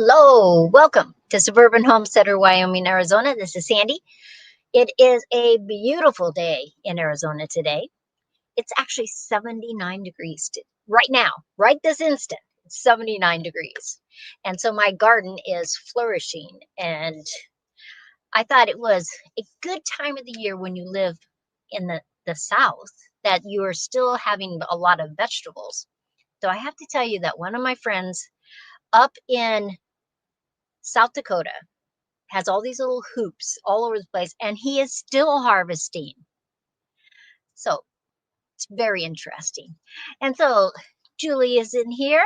Hello, welcome to Suburban Homesteader, Wyoming, Arizona. This is Sandy. It is a beautiful day in Arizona today. It's actually 79 degrees right now, right this instant. It's 79 degrees. And so my garden is flourishing. And I thought it was a good time of the year when you live in the South that you are still having a lot of vegetables. So I have to tell you that one of my friends up in South Dakota has all these little hoops all over the place, and he is still harvesting. So it's very interesting. And so Julie is in here,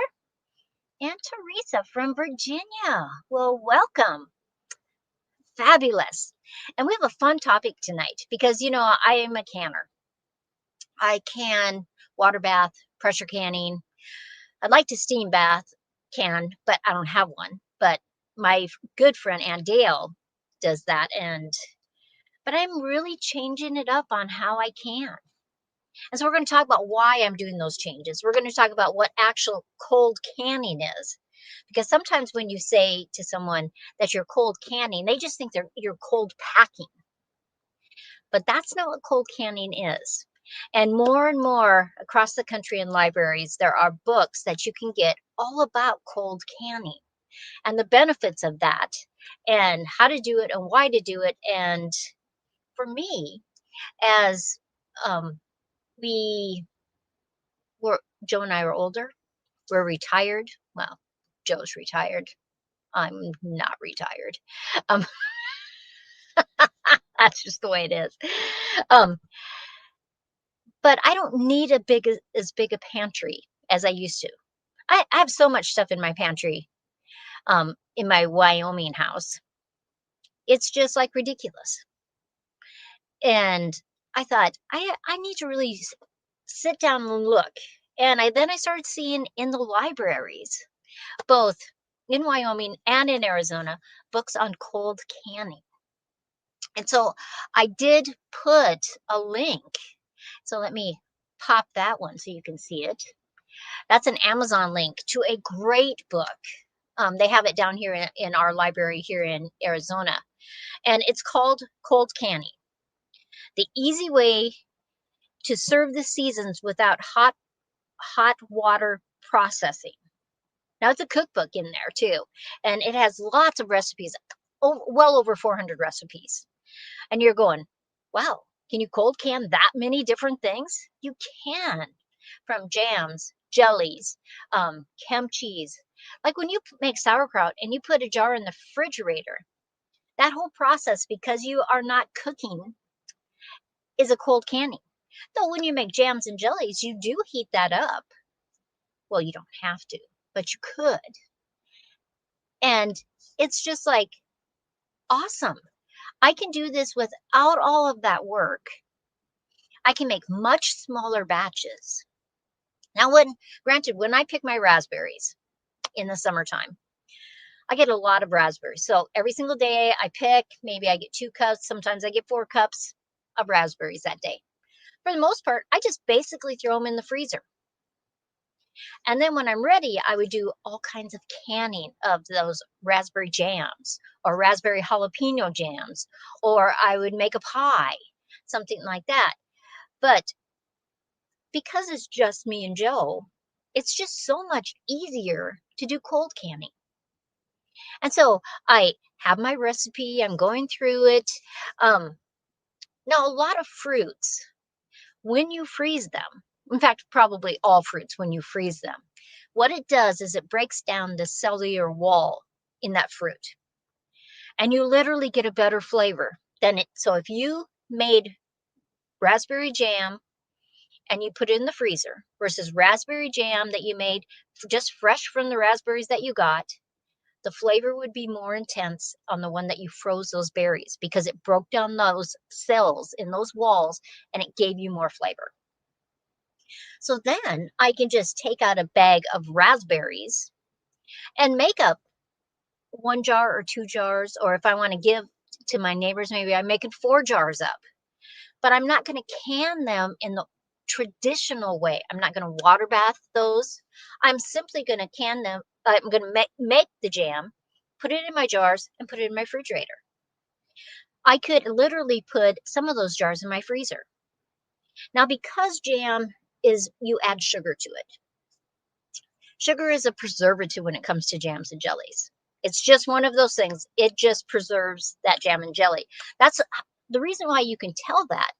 and Teresa from Virginia. Well, welcome. Fabulous. And we have a fun topic tonight because, I am a canner. I can water bath, pressure canning. I'd like to steam bath can, but I don't have one. But my good friend Ann Dale does that, but I'm really changing it up on how I can. And so we're going to talk about why I'm doing those changes. We're going to talk about what actual cold canning is. Because sometimes when you say to someone that you're cold canning, they just think you're cold packing. But that's not what cold canning is. And more across the country in libraries, there are books that you can get all about cold canning and the benefits of that and how to do it and why to do it. And for me, as Joe and I are older, we're retired. Well, Joe's retired. I'm not retired. Um, that's just the way it is. But I don't need as big a pantry as I used to. I have so much stuff in my pantry, in my Wyoming house. It's just like ridiculous. And I thought, I need to really sit down and look. And then I started seeing in the libraries, both in Wyoming and in Arizona, books on cold canning. And so I did put a link. So let me pop that one so you can see it. That's an Amazon link to a great book. They have it down here in our library here in Arizona. And it's called Cold Canning: The Easy Way to Serve the Seasons Without Hot Water Processing. Now, it's a cookbook in there too, and it has lots of recipes, well over 400 recipes. And you're going, wow, can you cold can that many different things? You can, from jams, jellies, kimchis. Like when you make sauerkraut and you put a jar in the refrigerator, that whole process, because you are not cooking, is a cold canning. Though when you make jams and jellies, you do heat that up. Well, you don't have to, but you could. And it's just like awesome. I can do this without all of that work. I can make much smaller batches. Now, granted, when I pick my raspberries in the summertime, I get a lot of raspberries. So every single day I pick, maybe I get 2 cups. Sometimes I get 4 cups of raspberries that day. For the most part, I just basically throw them in the freezer. And then when I'm ready, I would do all kinds of canning of those raspberry jams or raspberry jalapeno jams, or I would make a pie, something like that. But because it's just me and Joe, it's just so much easier to do cold canning. And so I have my recipe, I'm going through it. Now, a lot of fruits, when you freeze them, in fact, probably all fruits when you freeze them, what it does is it breaks down the cellular wall in that fruit. And you literally get a better flavor than it. So if you made raspberry jam and you put it in the freezer versus raspberry jam that you made just fresh from the raspberries that you got, the flavor would be more intense on the one that you froze those berries because it broke down those cells in those walls and it gave you more flavor. So then I can just take out a bag of raspberries and make up 1 jar or 2 jars, or if I want to give to my neighbors, maybe I'm making 4 jars up. But I'm not going to can them in the traditional way. I'm not going to water bath those. I'm simply going to can them. I'm going to make the jam, put it in my jars, and put it in my refrigerator. I could literally put some of those jars in my freezer. Now, because jam is, you add sugar to it. Sugar is a preservative when it comes to jams and jellies. It's just one of those things. It just preserves that jam and jelly. That's the reason why you can tell that.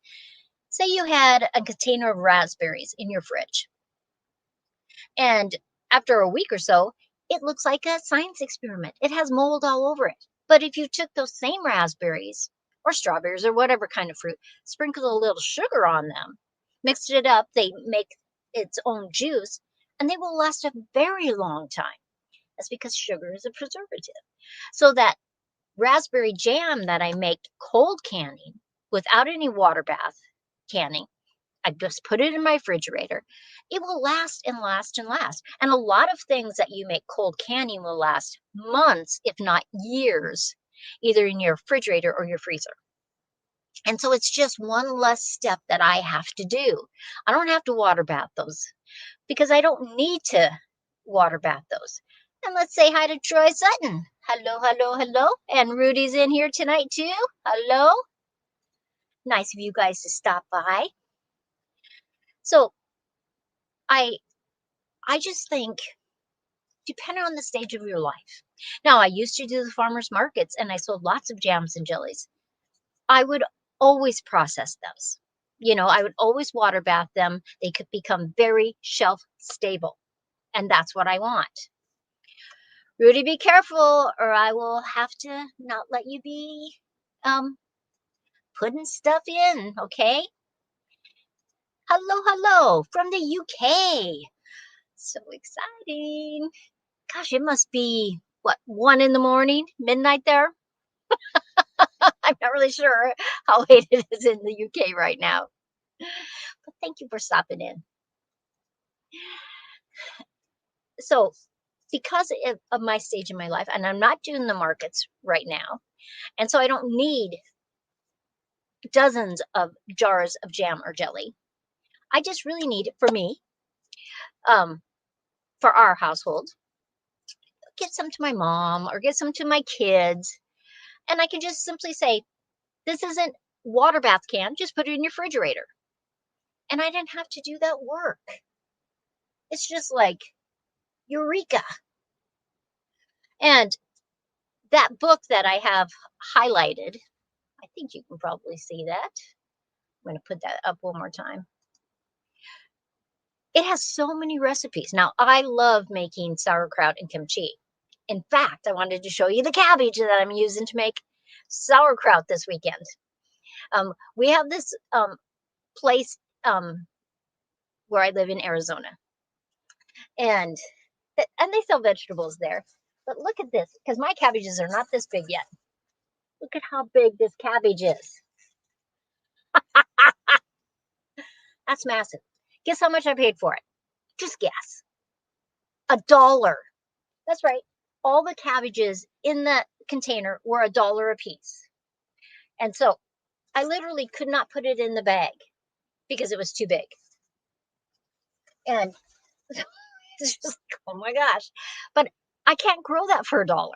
Say you had a container of raspberries in your fridge, and after a week or so, it looks like a science experiment. It has mold all over it. But if you took those same raspberries or strawberries or whatever kind of fruit, sprinkled a little sugar on them, mixed it up, they make its own juice, and they will last a very long time. That's because sugar is a preservative. So that raspberry jam that I make cold canning without any water bath canning, I just put it in my refrigerator. It will last and last and last. And a lot of things that you make cold canning will last months, if not years, either in your refrigerator or your freezer. And so it's just one less step that I have to do. I don't have to water bath those because I don't need to water bath those. And let's say hi to Troy Sutton. Hello, hello, hello. And Rudy's in here tonight too. Hello. Nice of you guys to stop by. So I just think, depending on the stage of your life. Now, I used to do the farmers markets and I sold lots of jams and jellies. I would always process those. I would always water bath them. They could become very shelf stable. And that's what I want. Rudy, be careful or I will have to not let you be um putting stuff in, okay? Hello, hello from the UK. So exciting. Gosh, it must be what, 1 in the morning, midnight there? I'm not really sure how late it is in the UK right now. But thank you for stopping in. So, because of my stage in my life, and I'm not doing the markets right now, and so I don't need dozens of jars of jam or jelly. I just really need it for me, um, for our household. Get some to my mom or get some to my kids. And I can just simply say, this isn't water bath can, just put it in your refrigerator. And I didn't have to do that work. It's just like, eureka. And that book that I have highlighted, I think you can probably see that. I'm going to put that up one more time. It has so many recipes. Now, I love making sauerkraut and kimchi. In fact, I wanted to show you the cabbage that I'm using to make sauerkraut this weekend. We have this place where I live in Arizona, and they sell vegetables there. But look at this, because my cabbages are not this big yet. Look at how big this cabbage is. That's massive. Guess how much I paid for it? Just guess. $1. That's right. All the cabbages in the container were $1 a piece. And so I literally could not put it in the bag because it was too big. And it's just, oh my gosh. But I can't grow that for $1.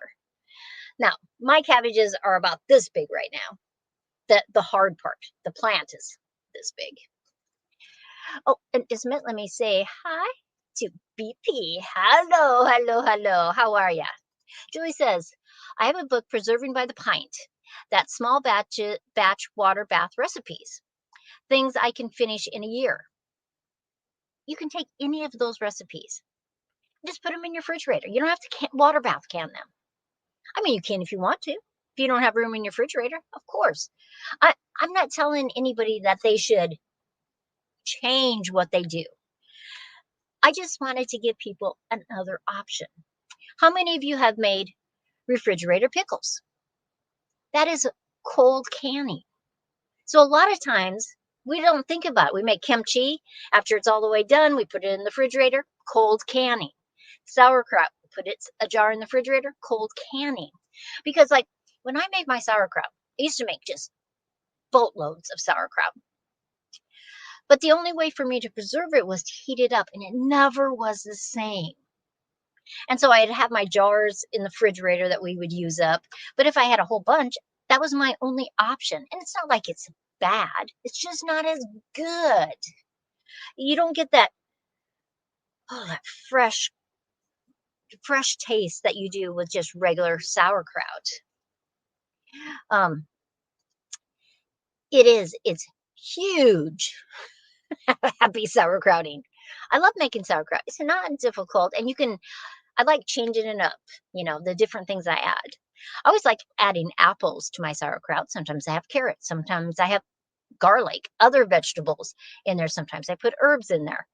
Now, my cabbages are about this big right now. The hard part, the plant is this big. Oh, and just a minute, let me say hi to BP. Hello, hello, hello. How are ya? Julie says, I have a book, Preserving by the Pint, that small batch water bath recipes, things I can finish in a year. You can take any of those recipes, just put them in your refrigerator. You don't have to water bath can them. I mean, you can if you want to. If you don't have room in your refrigerator, of course. I'm not telling anybody that they should change what they do. I just wanted to give people another option. How many of you have made refrigerator pickles? That is cold canning. So a lot of times we don't think about it. We make kimchi. After it's all the way done, we put it in the refrigerator, cold canning. Sauerkraut, put it a jar in the refrigerator, cold canning. Because like when I made my sauerkraut, I used to make just boatloads of sauerkraut. But the only way for me to preserve it was to heat it up, and it never was the same. And so I'd have my jars in the refrigerator that we would use up. But if I had a whole bunch, that was my only option. And it's not like it's bad, it's just not as good. You don't get that, oh, that fresh taste that you do with just regular sauerkraut. Um, it's huge. Happy sauerkrauting. I love making sauerkraut. It's not difficult, and I like changing it up, the different things I add. I always like adding apples to my sauerkraut. Sometimes I have carrots, sometimes I have garlic, other vegetables in there. Sometimes I put herbs in there.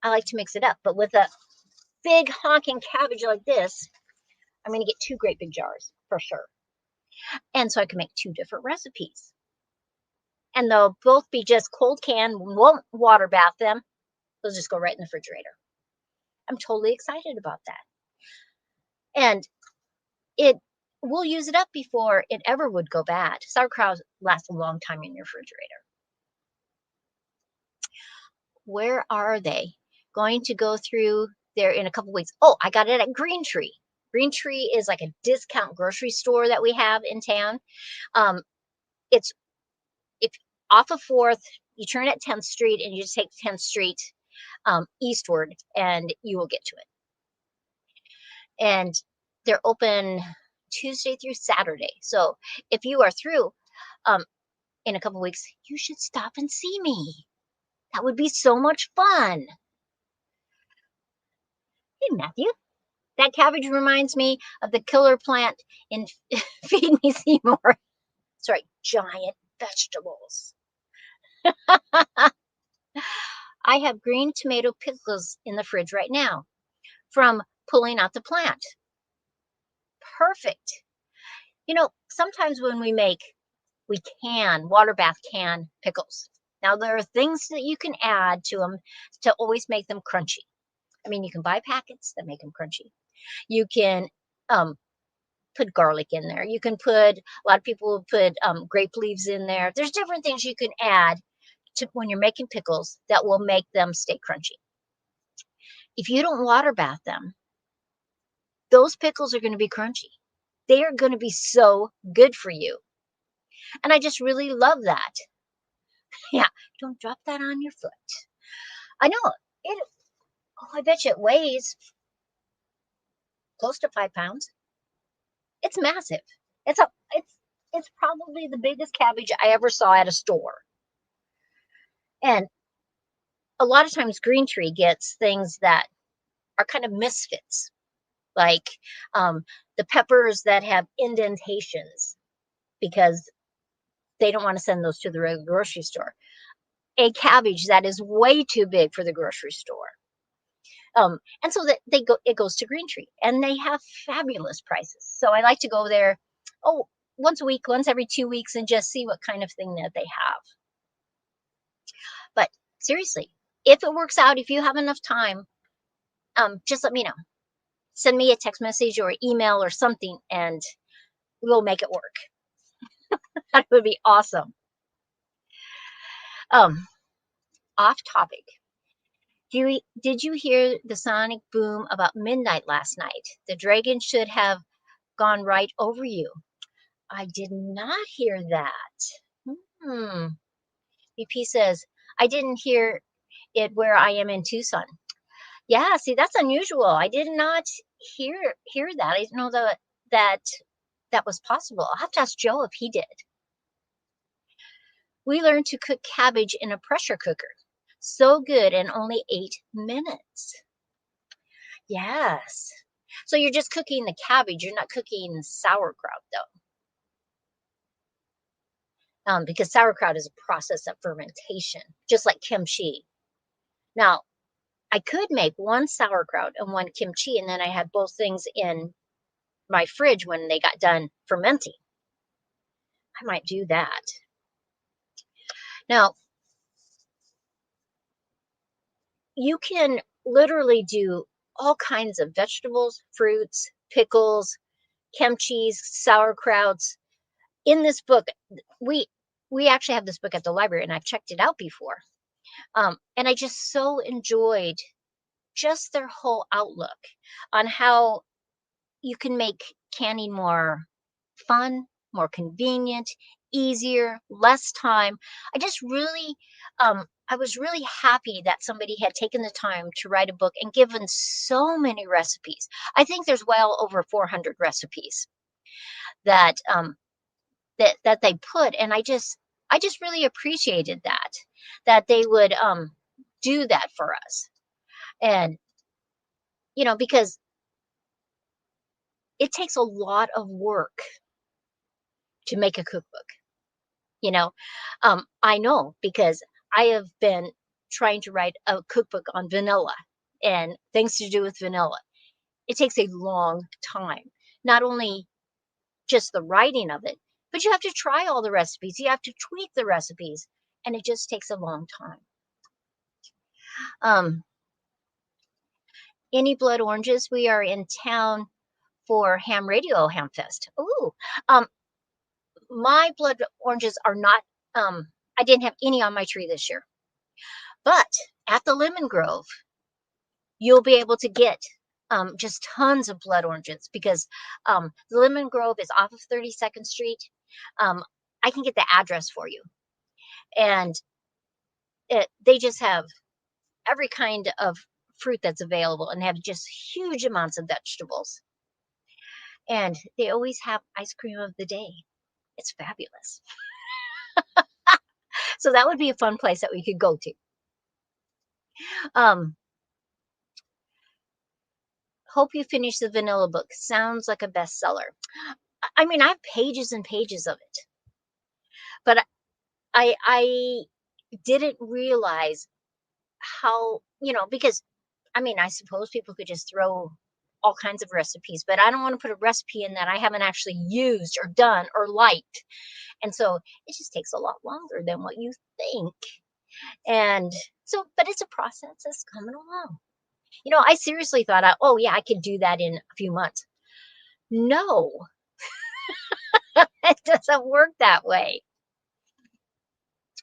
I like to mix it up, but with a big honking cabbage like this, I'm going to get two great big jars for sure. And so I can make two different recipes. And they'll both be just cold canned, won't water bath them. They'll just go right in the refrigerator. I'm totally excited about that. And it we'll use it up before it ever would go bad. Sauerkraut lasts a long time in your refrigerator. Where are they? Going to go through there in a couple weeks. Oh, I got it at Green Tree. Green Tree is like a discount grocery store that we have in town. It's if off of 4th, you turn at 10th Street and you just take 10th Street eastward and you will get to it. And they're open Tuesday through Saturday. So if you are through in a couple weeks, you should stop and see me. That would be so much fun. Hey, Matthew. That cabbage reminds me of the killer plant in Feed Me Seymour. Sorry, giant vegetables. I have green tomato pickles in the fridge right now from pulling out the plant. Perfect. Sometimes when we water bath can pickles. Now, there are things that you can add to them to always make them crunchy. I mean, you can buy packets that make them crunchy. You can put garlic in there. You can a lot of people will put grape leaves in there. There's different things you can add to when you're making pickles that will make them stay crunchy. If you don't water bath them, those pickles are going to be crunchy. They are going to be so good for you. And I just really love that. Yeah, don't drop that on your foot. I know it. Oh, I bet you it weighs close to 5 pounds. It's massive. It's probably the biggest cabbage I ever saw at a store. And a lot of times Green Tree gets things that are kind of misfits, like the peppers that have indentations because they don't want to send those to the regular grocery store. A cabbage that is way too big for the grocery store. And so that it goes to Green Tree, and they have fabulous prices. So I like to go there, once a week, once every 2 weeks, and just see what kind of thing that they have. But seriously, if it works out, if you have enough time, just let me know. Send me a text message or email or something, and we'll make it work. That would be awesome. Off topic. Did you hear the sonic boom about midnight last night? The dragon should have gone right over you. I did not hear that. BP says, I didn't hear it where I am in Tucson. Yeah, see, that's unusual. I did not hear that. I didn't know that was possible. I'll have to ask Joe if he did. We learned to cook cabbage in a pressure cooker. So good in only 8 minutes. Yes. So you're just cooking the cabbage. You're not cooking sauerkraut, though. Because sauerkraut is a process of fermentation, just like kimchi. Now, I could make one sauerkraut and one kimchi, and then I had both things in my fridge when they got done fermenting. I might do that. Now, you can literally do all kinds of vegetables, fruits, pickles, kimchis, sauerkrauts. In this book, we actually have this book at the library, and I've checked it out before. And I just so enjoyed just their whole outlook on how you can make canning more fun, more convenient, easier, less time. I was really happy that somebody had taken the time to write a book and given so many recipes. I think there's well over 400 recipes that that they put, and I just really appreciated that they would do that for us. And because it takes a lot of work to make a cookbook. You know, I know because I have been trying to write a cookbook on vanilla and things to do with vanilla. It takes a long time. Not only just the writing of it, but you have to try all the recipes. You have to tweak the recipes, and it just takes a long time. Um, any blood oranges? We are in town for Ham Radio Ham Fest. Ooh, um, my blood oranges are not. I didn't have any on my tree this year. But at the Lemon Grove, you'll be able to get just tons of blood oranges because the Lemon Grove is off of 32nd Street. Um, I can get the address for you. And they just have every kind of fruit that's available and have just huge amounts of vegetables. And they always have ice cream of the day. It's fabulous. So that would be a fun place that we could go to. Um, Hope you finish the vanilla book. Sounds like a bestseller. I mean, I have pages and pages of it, but I didn't realize how, because I mean, I suppose people could just throw all kinds of recipes, but I don't want to put a recipe in that I haven't actually used or done or liked. And so it just takes a lot longer than what you think. And so, but it's a process that's coming along. I seriously thought, oh yeah, I could do that in a few months. No, it doesn't work that way.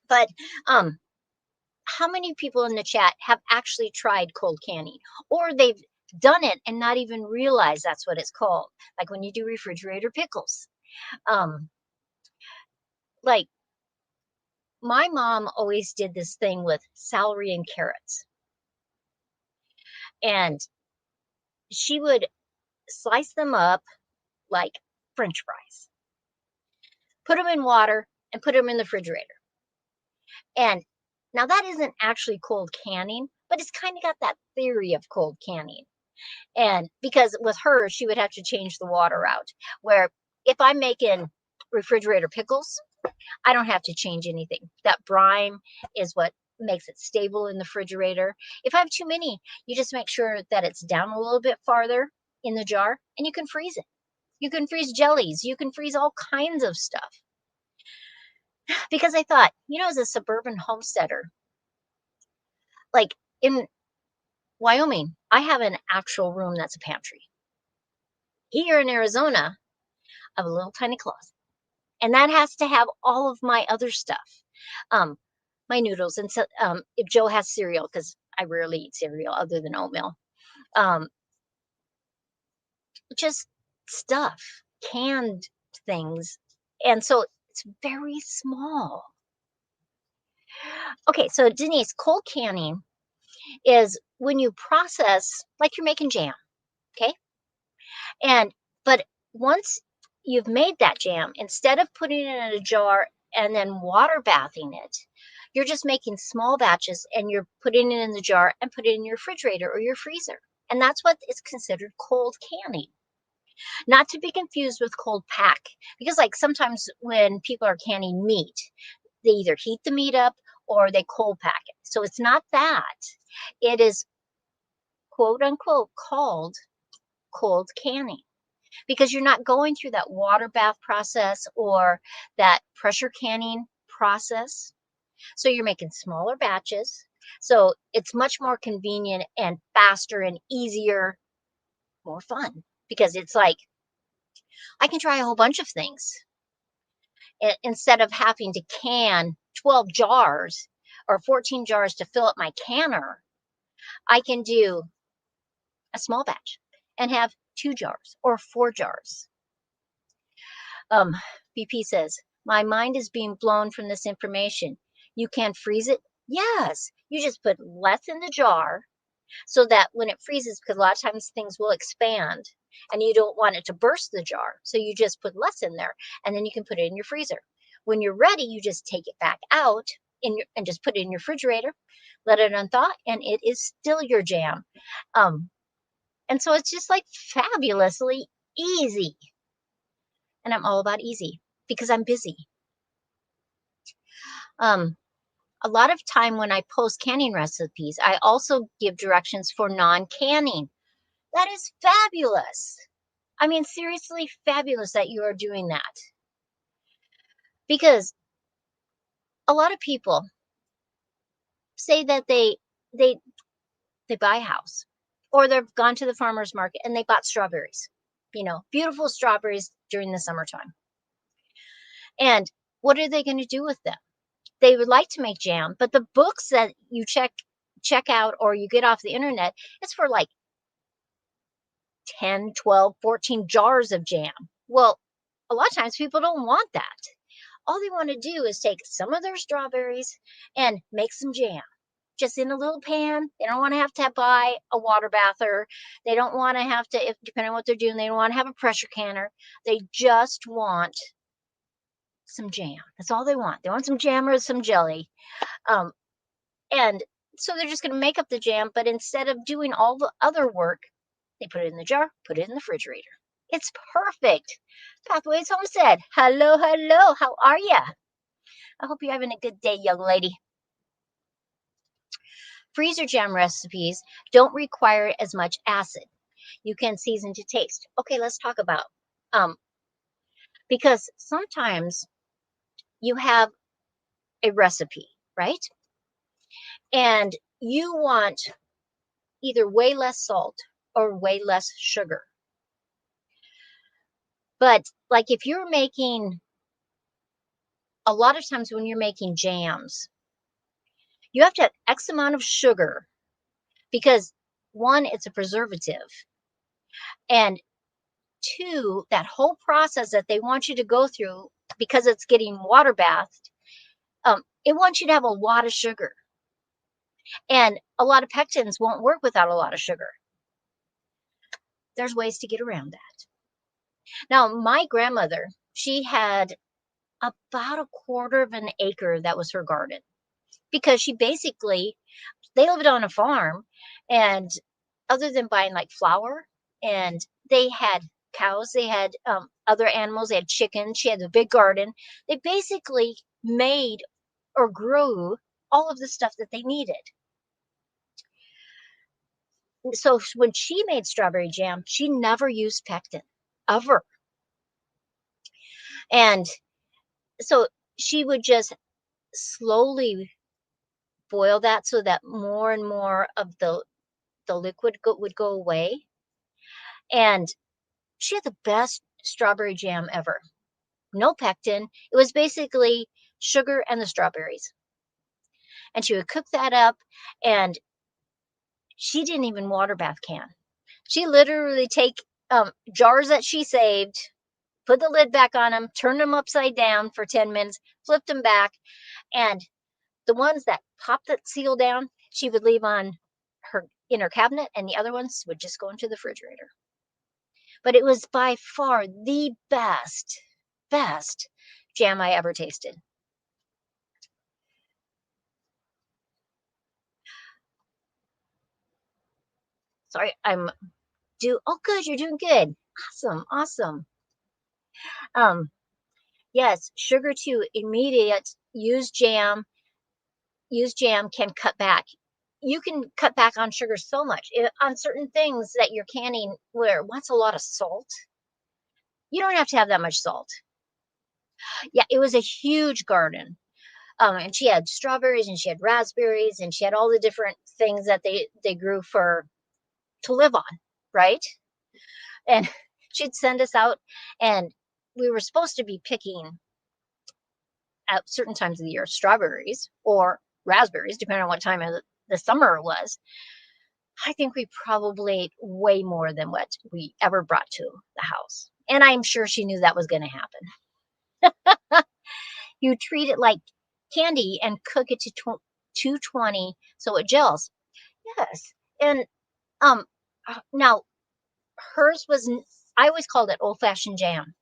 But how many people in the chat have actually tried cold canning, or they've done it and not even realize that's what it's called? Like when you do refrigerator pickles. Um, like my mom always did this thing with celery and carrots, and she would slice them up like French fries, put them in water, and put them in the refrigerator. And now that isn't actually cold canning, but it's kind of got that theory of cold canning. And because with her, she would have to change the water out. Where if I'm making refrigerator pickles, I don't have to change anything. That brine is what makes it stable in the refrigerator. If I have too many, you just make sure that it's down a little bit farther in the jar and you can freeze it. You can freeze jellies. You can freeze all kinds of stuff. Because I thought, as a suburban homesteader, like in Wyoming, I have an actual room that's a pantry. Here in Arizona, I have a little tiny closet. And that has to have all of my other stuff. My noodles, and so if Joe has cereal, because I rarely eat cereal other than oatmeal. Just stuff, canned things. And so it's very small. Okay, so Denise, cold canning is when you process, like you're making jam, okay? But once you've made that jam, instead of putting it in a jar and then water bathing it, you're just making small batches and you're putting it in the jar and put it in your refrigerator or your freezer. And that's what is considered cold canning. Not to be confused with cold pack, because like sometimes when people are canning meat, they either heat the meat up or they cold pack it. So it's not that. It is quote unquote called cold canning because you're not going through that water bath process or that pressure canning process. So you're making smaller batches. So it's much more convenient and faster and easier, more fun, because it's like I can try a whole bunch of things instead of having to can 12 jars or 14 jars to fill up my canner. I can do a small batch, and have 2 jars or 4 jars. BP says, my mind is being blown from this information. You can freeze it? Yes. You just put less in the jar so that when it freezes, because a lot of times things will expand and you don't want it to burst the jar. So you just put less in there and then you can put it in your freezer. When you're ready, you just take it back out and just put it in your refrigerator, let it unthaw, and it is still your jam. And so it's just like fabulously easy. And I'm all about easy because I'm busy. A lot of time when I post canning recipes, I also give directions for non-canning. That is fabulous. I mean, seriously fabulous that you are doing that. Because a lot of people say that they buy a house or they've gone to the farmer's market and they bought strawberries, beautiful strawberries during the summertime. And what are they going to do with them? They would like to make jam, but the books that you check out or you get off the internet, it's for like 10, 12, 14 jars of jam. Well, a lot of times people don't want that. All they want to do is take some of their strawberries and make some jam. Just in a little pan. They don't want to have buy a water bather. They don't want to have to, depending on what they're doing, they don't want to have a pressure canner. They just want some jam. That's all they want. They want some jam or some jelly. And so they're just going to make up the jam, but instead of doing all the other work, they put it in the jar, put it in the refrigerator. It's perfect. Pathways Homestead. Hello, hello. How are you? I hope you're having a good day, young lady. Freezer jam recipes don't require as much acid. You can season to taste. Okay, let's talk about because sometimes you have a recipe, right? And you want either way less salt or way less sugar. But like if you're making, a lot of times when you're making jams, you have to have X amount of sugar because one, it's a preservative. And two, that whole process that they want you to go through because it's getting water bathed, it wants you to have a lot of sugar. And a lot of pectins won't work without a lot of sugar. There's ways to get around that. Now, my grandmother, she had about a quarter of an acre that was her garden because they lived on a farm, and other than buying like flour, and they had cows, they had other animals, they had chickens, she had a big garden. They basically made or grew all of the stuff that they needed. So when she made strawberry jam, she never used pectin, ever. And so she would just slowly boil that so that more and more of the liquid would go away. And she had the best strawberry jam ever. No pectin. It was basically sugar and the strawberries. And she would cook that up, and she didn't even water bath can. She literally take jars that she saved, put the lid back on them, turn them upside down for 10 minutes, flipped them back, and the ones that popped that seal down, she would leave in her cabinet, and the other ones would just go into the refrigerator. But it was by far the best jam I ever tasted. Sorry, oh good, you're doing good. Awesome. Yes, sugar too, immediate, use jam can cut back. You can cut back on sugar so much. On certain things that you're canning where wants a lot of salt, you don't have to have that much salt. Yeah, it was a huge garden. And she had strawberries and she had raspberries and she had all the different things that they grew to live on, right? And she'd send us out, and we were supposed to be picking at certain times of the year strawberries or raspberries, depending on what time of the summer it was. I think we probably ate way more than what we ever brought to the house. And I'm sure she knew that was going to happen. You treat it like candy and cook it to 220 so it gels. Yes. And um now hers was I always called it old-fashioned jam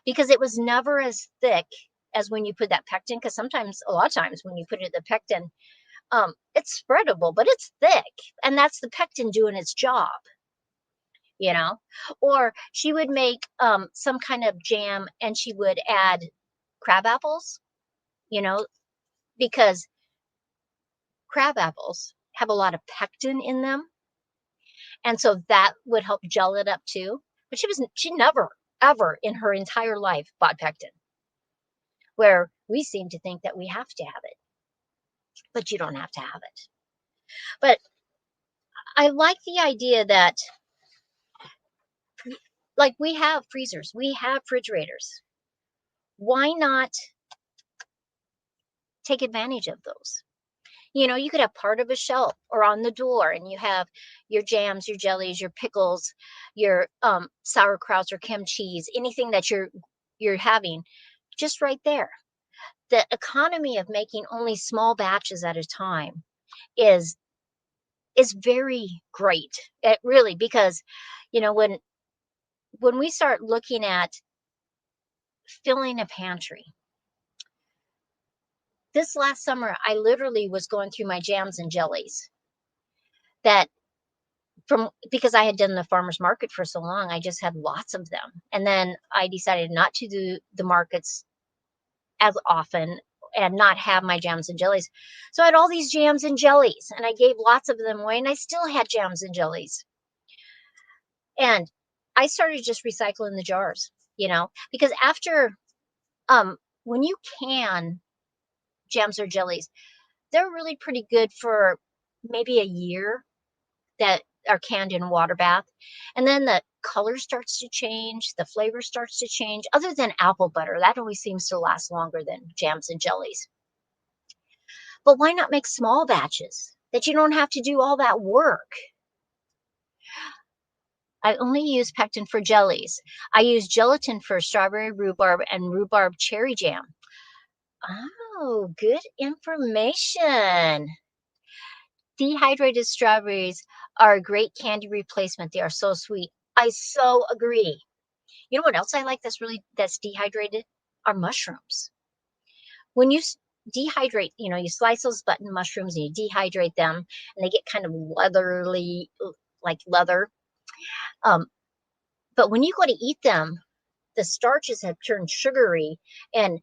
because it was never as thick as when you put that pectin, because sometimes a lot of times when you put it the pectin, it's spreadable, but it's thick, and that's the pectin doing its job, you know? Or she would make some kind of jam and she would add crab apples, you know, because crab apples have a lot of pectin in them, and so that would help gel it up too. But she never ever in her entire life bought pectin, where we seem to think that we have to have it, but you don't have to have it. But I like the idea that, like, we have freezers, we have refrigerators. Why not take advantage of those? You know, you could have part of a shelf or on the door, and you have your jams, your jellies, your pickles, your sauerkrauts or kimchi's, anything that you're having, just right there. The economy of making only small batches at a time is is very great. It really, because you know when we start looking at filling a pantry, this last summer I literally was going through my jams and jellies that from because I had done the farmers market for so long, I just had lots of them. And then I decided not to do the markets as often and not have my jams and jellies. So I had all these jams and jellies and I gave lots of them away and I still had jams and jellies. And I started just recycling the jars, because after when you can jams or jellies, they're really pretty good for maybe a year that are canned in water bath. And then the color starts to change, the flavor starts to change, other than apple butter. That always seems to last longer than jams and jellies. But why not make small batches that you don't have to do all that work? I only use pectin for jellies. I use gelatin for strawberry rhubarb and rhubarb cherry jam. Oh, good information. Dehydrated strawberries are a great candy replacement. They are so sweet. I so agree. You know what else I like that's dehydrated? Are mushrooms. When you dehydrate, you slice those button mushrooms and you dehydrate them and they get kind of leathery, like leather. Um, but when you go to eat them, the starches have turned sugary and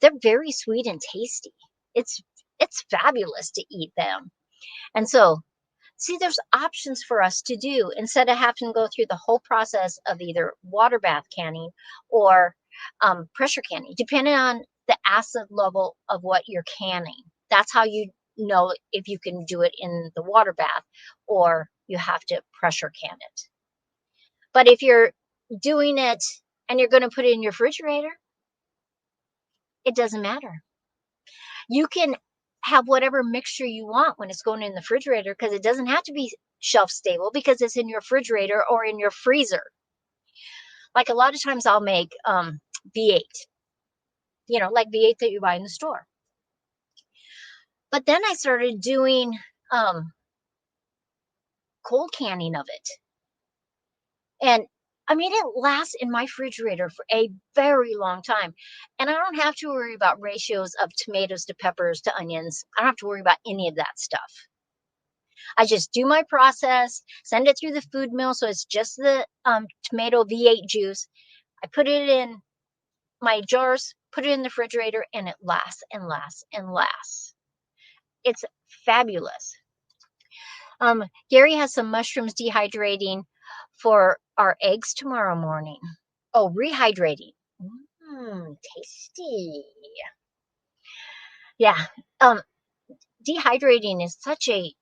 they're very sweet and tasty. It's it's fabulous to eat them. And so, see, there's options for us to do instead of having to go through the whole process of either water bath canning or pressure canning, depending on the acid level of what you're canning. That's how you know if you can do it in the water bath or you have to pressure can it. But if you're doing it and you're going to put it in your refrigerator, it doesn't matter. You can have whatever mixture you want when it's going in the refrigerator because it doesn't have to be shelf stable because it's in your refrigerator or in your freezer. Like a lot of times I'll make V8, like V8 that you buy in the store. But then I started doing um, cold canning of it. And I mean, it lasts in my refrigerator for a very long time. And I don't have to worry about ratios of tomatoes to peppers to onions. I don't have to worry about any of that stuff. I just do my process, send it through the food mill. So it's just the tomato V8 juice. I put it in my jars, put it in the refrigerator, and it lasts and lasts and lasts. It's fabulous. Gary has some mushrooms dehydrating for our eggs tomorrow morning. Oh, rehydrating. Tasty. Yeah. Um, Dehydrating is such a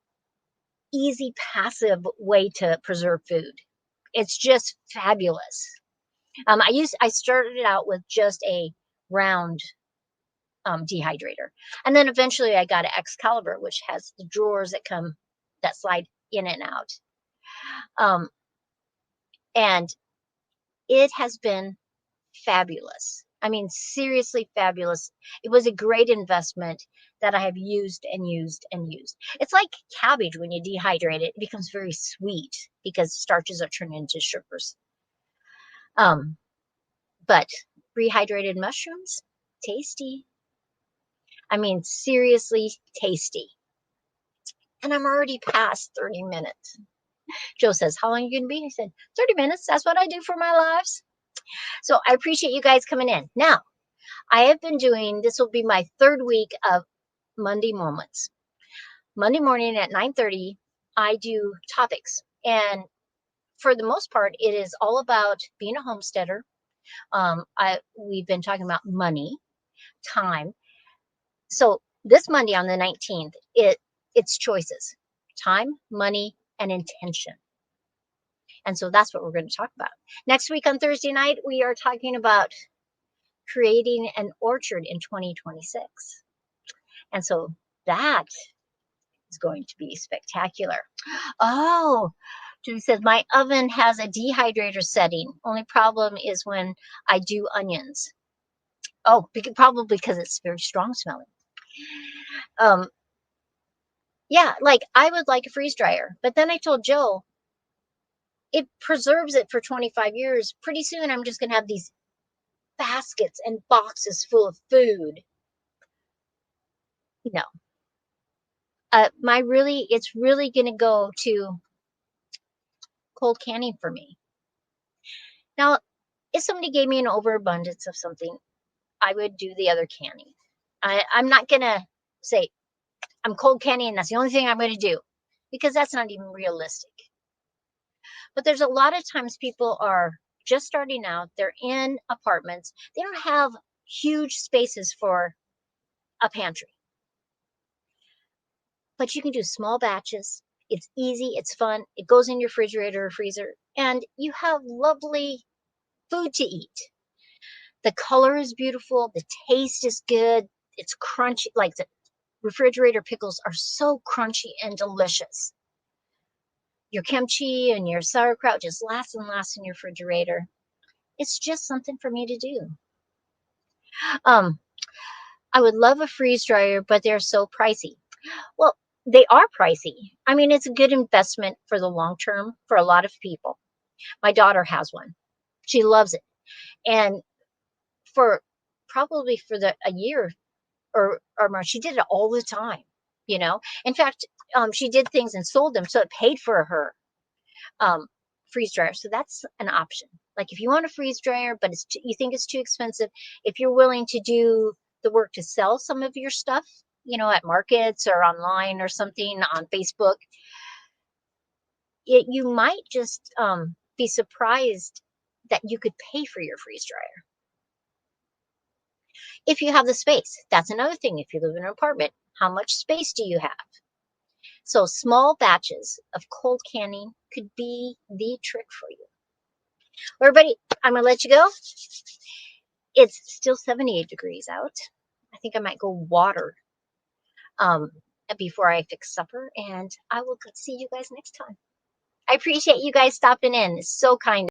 easy, passive way to preserve food. It's just fabulous. I started out with just a round dehydrator, and then eventually I got an Excalibur, which has the drawers that come. that slide in and out. Um, and it has been fabulous. I mean, seriously fabulous. It was a great investment that I have used and used and used. It's like cabbage when you dehydrate it, it becomes very sweet because starches are turned into sugars. Um, but rehydrated mushrooms, tasty. I mean, seriously tasty. And I'm already past 30 minutes. Joe says, how long are you going to be? I said, 30 minutes. That's what I do for my lives. So I appreciate you guys coming in. Now, I have been doing, this will be my third week of Monday Moments. Monday morning at 9:30, I do topics. And for the most part, it is all about being a homesteader. We've been talking about money, time. So this Monday on the 19th, it's choices, time, money, and intention. And so that's what we're going to talk about. Next week on Thursday night, we are talking about creating an orchard in 2026. And so that is going to be spectacular. Oh, Julie says, my oven has a dehydrator setting. Only problem is when I do onions. Oh, probably because it's very strong smelling. Yeah, like I would like a freeze dryer. But then I told Joe, it preserves it for 25 years. Pretty soon I'm just going to have these baskets and boxes full of food. No. It's really going to go to cold canning for me. Now, if somebody gave me an overabundance of something, I would do the other canning. I'm not going to say I'm cold canning and that's the only thing I'm going to do, because that's not even realistic. But there's a lot of times people are just starting out. They're in apartments. They don't have huge spaces for a pantry. But you can do small batches. It's easy. It's fun. It goes in your refrigerator or freezer, and you have lovely food to eat. The color is beautiful. The taste is good. It's crunchy. Like the refrigerator pickles are so crunchy and delicious. Your kimchi and your sauerkraut just lasts and lasts in your refrigerator. It's just something for me to do. I would love a freeze dryer, but they're so pricey. Well, they are pricey. I mean, it's a good investment for the long term for a lot of people. My daughter has one. She loves it. And for probably for a year or more, she did it all the time, you know. In fact, she did things and sold them, so it paid for her freeze dryer. So that's an option. Like if you want a freeze dryer, but you think it's too expensive, if you're willing to do the work to sell some of your stuff, you know, at markets or online or something on Facebook, you might just be surprised that you could pay for your freeze dryer. If you have the space, that's another thing. If you live in an apartment, how much space do you have? So small batches of cold canning could be the trick for you. Well, everybody, I'm going to let you go. It's still 78 degrees out. I think I might go water before I fix supper, and I will see you guys next time. I appreciate you guys stopping in. It's so kind.